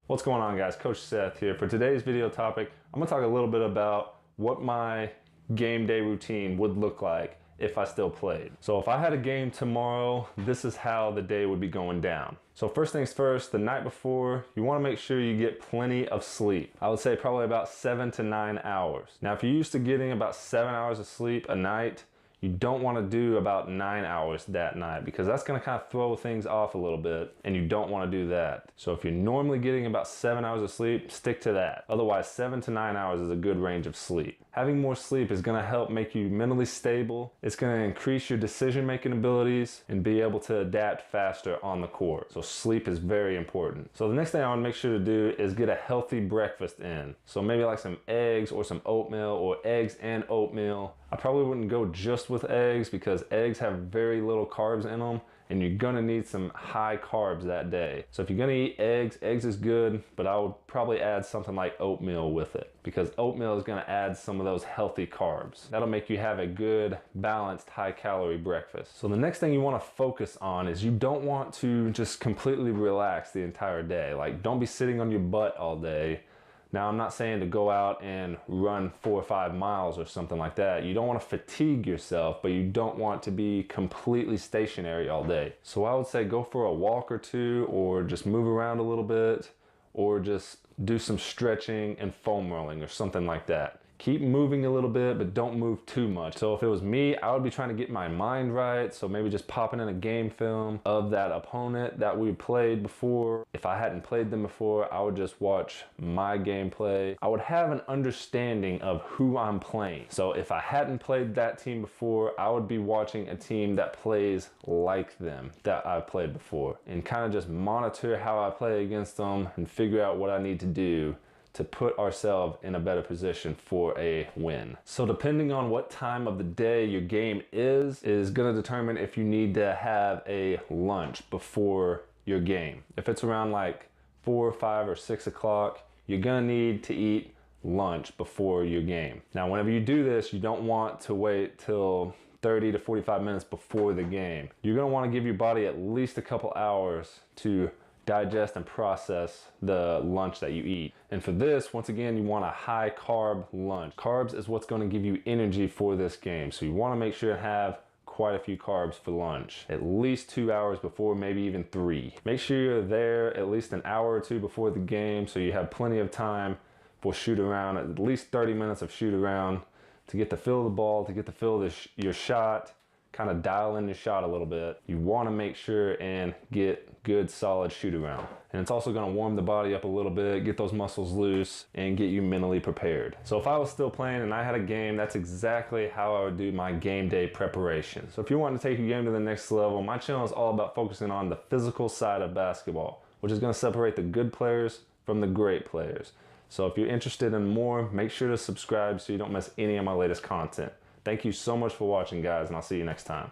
What's going on, guys? Coach Seth here. For today's video topic, I'm gonna talk a little bit about what my game day routine would look like if I still played. So if I had a game tomorrow, this is how the day would be going down. So first things first, the night before, you wanna make sure you get plenty of sleep. I would say probably about 7 to 9 hours. Now, if you're used to getting about 7 hours of sleep a night, you don't want to do about 9 hours that night because that's going to kind of throw things off a little bit, and you don't want to do that. So if you're normally getting about 7 hours of sleep, stick to that. Otherwise, 7 to 9 hours is a good range of sleep. Having more sleep is going to help make you mentally stable. It's going to increase your decision-making abilities and be able to adapt faster on the court. So sleep is very important. So the next thing I want to make sure to do is get a healthy breakfast in. So maybe like some eggs or some oatmeal, or eggs and oatmeal. I probably wouldn't go just with eggs because eggs have very little carbs in them, and you're gonna need some high carbs that day. So if you're gonna eat eggs, eggs is good, but I would probably add something like oatmeal with it because oatmeal is gonna add some of those healthy carbs. That'll make you have a good, balanced, high calorie breakfast. So the next thing you wanna focus on is you don't want to just completely relax the entire day. Like, don't be sitting on your butt all day. Now, I'm not saying to go out and run 4 or 5 miles or something like that. You don't want to fatigue yourself, but you don't want to be completely stationary all day. So I would say go for a walk or two, or just move around a little bit, or just do some stretching and foam rolling or something like that. Keep moving a little bit, but don't move too much. So if it was me, I would be trying to get my mind right. So maybe just popping in a game film of that opponent that we played before. If I hadn't played them before, I would just watch my gameplay. I would have an understanding of who I'm playing. So if I hadn't played that team before, I would be watching a team that plays like them that I've played before, and kind of just monitor how I play against them and figure out what I need to do to put ourselves in a better position for a win. So depending on what time of the day your game is gonna determine if you need to have a lunch before your game. If it's around like 4, 5, or 6 o'clock, you're gonna need to eat lunch before your game. Now, whenever you do this, you don't want to wait till 30 to 45 minutes before the game. You're gonna wanna give your body at least a couple hours to digest and process the lunch that you eat. And for this, once again, you want a high carb lunch. Carbs is what's going to give you energy for this game. So you want to make sure to have quite a few carbs for lunch, at least 2 hours before, maybe even 3. Make sure you're there at least an hour or two before the game, so you have plenty of time for shoot around, at least 30 minutes of shoot around to get to feel the ball, to get to feel your shot, kind of dial in your shot a little bit. You want to make sure and get good solid shoot around. And it's also going to warm the body up a little bit, get those muscles loose, and get you mentally prepared. So if I was still playing and I had a game, that's exactly how I would do my game day preparation. So if you want to take your game to the next level, my channel is all about focusing on the physical side of basketball, which is going to separate the good players from the great players. So if you're interested in more, make sure to subscribe so you don't miss any of my latest content. Thank you so much for watching, guys, and I'll see you next time.